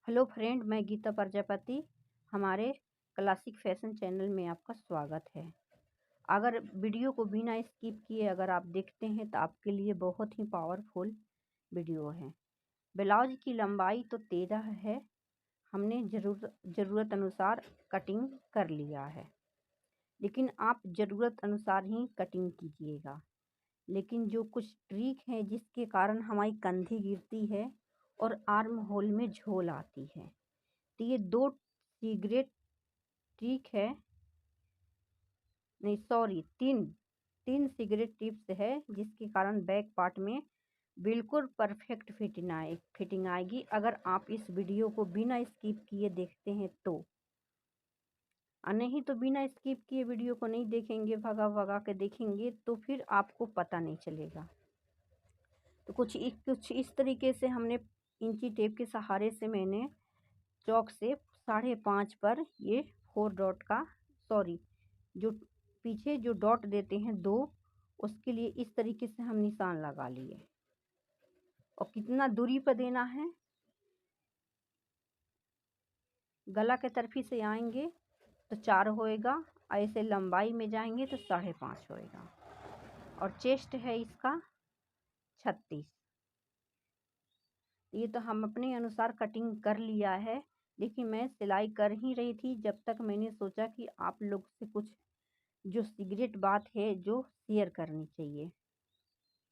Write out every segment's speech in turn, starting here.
Hello friend, मैं गीता प्रजापति। हमारे classic fashion channel में आपका स्वागत है। अगर वीडियो को बिना स्किप किए अगर आप देखते हैं तो आपके लिए बहुत ही पावरफुल वीडियो है। ब्लाउज की लंबाई तो 13 है। हमने ज़रूरत अनुसार कटिंग कर लिया है, लेकिन आप ज़रूरत अनुसार ही कटिंग कीजिएगा। लेकिन जो कुछ ट्रिक है जिसके कारण हमारी कंधी गिरती है और आर्म होल में झोल आती है, तो ये 2 सीक्रेट ट्रिक है, नहीं सॉरी 3 सीक्रेट टिप्स है जिसके कारण बैक पार्ट में बिल्कुल परफेक्ट फिटिंग आएगी। अगर आप इस वीडियो को बिना स्किप किए देखते हैं तो, और नहीं तो बिना स्किप किए वीडियो को नहीं देखेंगे, भगा भगा के देखेंगे तो फिर आपको पता नहीं चलेगा। तो कुछ इस तरीके से हमने इंची टेप के सहारे से मैंने चौक से 5.5 पर ये 4 डॉट का जो पीछे जो डॉट देते हैं 2, उसके लिए इस तरीके से हम निशान लगा लिए। और कितना दूरी पर देना है, गला के तरफी से आएंगे तो 4 होएगा, ऐसे लंबाई में जाएंगे तो 5.5 होएगा। और चेस्ट है इसका 36। ये तो हम अपने अनुसार कटिंग कर लिया है, लेकिन मैं सिलाई कर ही रही थी जब तक मैंने सोचा कि आप लोग से कुछ जो सीक्रेट बात है जो शेयर करनी चाहिए,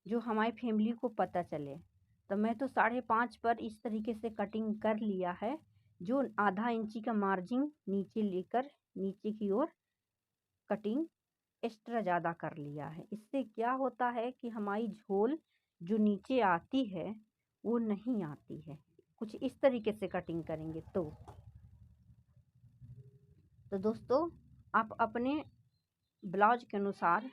जो हमारी फैमिली को पता चले। तो मैं तो 5.5 पर इस तरीके से कटिंग कर लिया है, जो आधा इंची का मार्जिन नीचे लेकर नीचे की ओर कटिंग एक्स्ट्रा ज़्यादा कर लिया है। इससे क्या होता है कि हमारी झोल जो नीचे आती है वो नहीं आती है। कुछ इस तरीके से कटिंग करेंगे तो दोस्तों, आप अपने ब्लाउज के अनुसार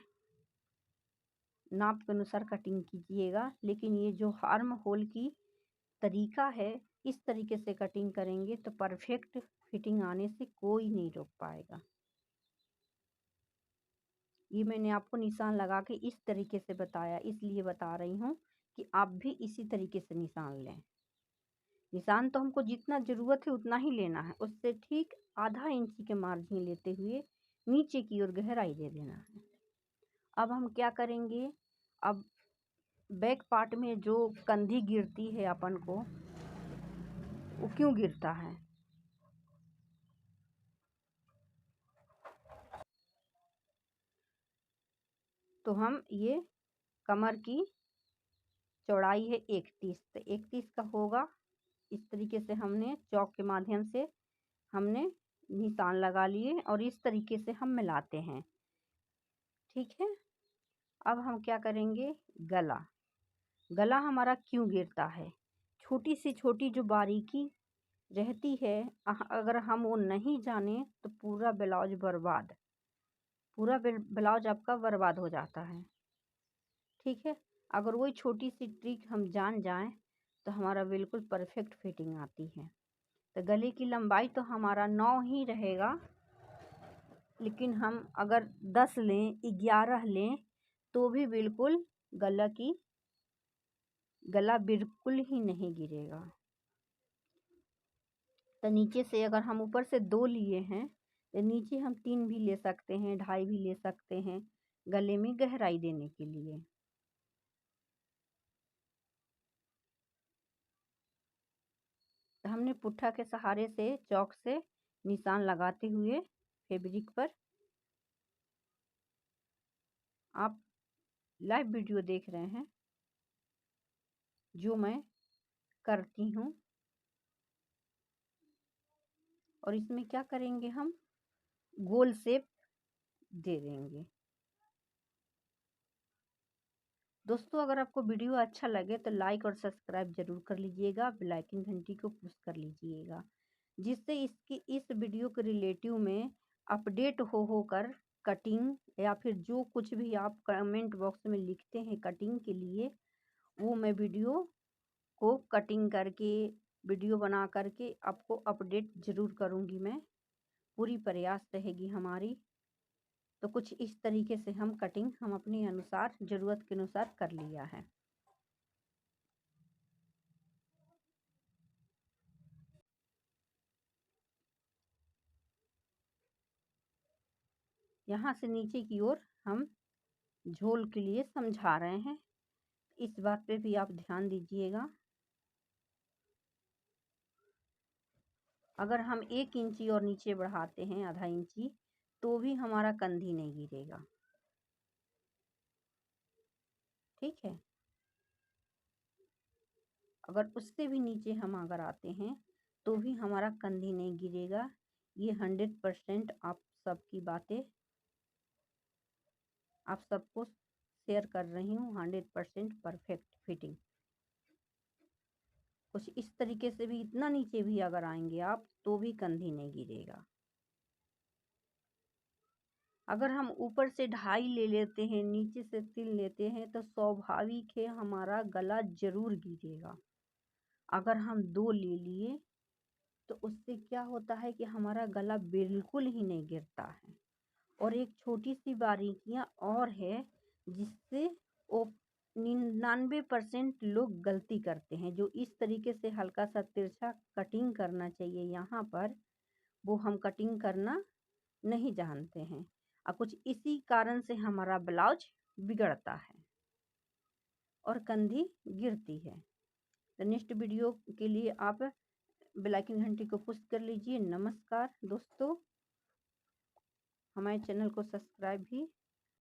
नाप के अनुसार कटिंग कीजिएगा। लेकिन ये जो आर्म होल की तरीका है, इस तरीके से कटिंग करेंगे तो परफेक्ट फिटिंग आने से कोई नहीं रोक पाएगा। ये मैंने आपको निशान लगा के इस तरीके से बताया, इसलिए बता रही हूँ कि आप भी इसी तरीके से निशान लें। निशान तो हमको जितना ज़रूरत है उतना ही लेना है, उससे ठीक आधा इंची के मार्जिन लेते हुए नीचे की ओर गहराई दे देना है। अब हम क्या करेंगे, अब बैक पार्ट में जो कंधी गिरती है अपन को, वो क्यों गिरता है, तो हम ये कमर की चौड़ाई है 31, तो 31 का होगा। इस तरीके से हमने चौक के माध्यम से हमने निशान लगा लिए और इस तरीके से हम मिलाते हैं। ठीक है। अब हम क्या करेंगे, गला हमारा क्यों गिरता है, छोटी से छोटी जो बारीकी रहती है, अगर हम वो नहीं जाने तो पूरा ब्लाउज आपका बर्बाद हो जाता है। ठीक है। अगर वही छोटी सी ट्रिक हम जान जाएं तो हमारा बिल्कुल परफेक्ट फिटिंग आती है। तो गले की लंबाई तो हमारा 9 ही रहेगा, लेकिन हम अगर 10 लें, 11 लें तो भी बिल्कुल गला बिल्कुल ही नहीं गिरेगा। तो नीचे से अगर हम ऊपर से 2 लिए हैं तो नीचे हम 3 भी ले सकते हैं, 2.5 भी ले सकते हैं, गले में गहराई देने के लिए। तो हमने पुट्ठा के सहारे से चौक से निशान लगाते हुए फैब्रिक पर, आप लाइव वीडियो देख रहे हैं जो मैं करती हूँ। और इसमें क्या करेंगे, हम गोल शेप दे देंगे। दोस्तों, अगर आपको वीडियो अच्छा लगे तो लाइक और सब्सक्राइब जरूर कर लीजिएगा, बेल आइकन घंटी को पुश कर लीजिएगा, जिससे इस वीडियो के रिलेटिव में अपडेट होकर कटिंग या फिर जो कुछ भी आप कमेंट बॉक्स में लिखते हैं कटिंग के लिए, वो मैं वीडियो को कटिंग करके वीडियो बना करके आपको अपडेट ज़रूर करूँगी। मैं पूरी प्रयास रहेगी हमारी। तो कुछ इस तरीके से हम कटिंग हम अपने अनुसार ज़रूरत के अनुसार कर लिया है। यहाँ से नीचे की ओर हम झोल के लिए समझा रहे हैं, इस बात पे भी आप ध्यान दीजिएगा। अगर हम 1 इंची और नीचे बढ़ाते हैं, आधा इंची, तो भी हमारा कंधी नहीं गिरेगा। ठीक है, अगर उससे भी नीचे हम अगर आते हैं तो भी हमारा कंधी नहीं गिरेगा। ये 100% आप सबकी बातें आप सबको शेयर कर रही हूँ। 100% परफेक्ट फिटिंग। कुछ इस तरीके से भी, इतना नीचे भी अगर आएंगे आप तो भी कंधी नहीं गिरेगा। अगर हम ऊपर से 2.5 ले लेते हैं, नीचे से 3 लेते हैं, तो स्वाभाविक है हमारा गला जरूर गिरेगा। अगर हम 2 ले लिए तो उससे क्या होता है कि हमारा गला बिल्कुल ही नहीं गिरता है। और एक छोटी सी बारीकियां और है जिससे वो 99% लोग गलती करते हैं। जो इस तरीके से हल्का सा तिरछा कटिंग करना चाहिए यहाँ पर, वो हम कटिंग करना नहीं जानते हैं, और कुछ इसी कारण से हमारा ब्लाउज बिगड़ता है और कंधी गिरती है। तो नेक्स्ट वीडियो के लिए आप बेल आइकन घंटी को पुश कर लीजिए। नमस्कार दोस्तों, हमारे चैनल को सब्सक्राइब भी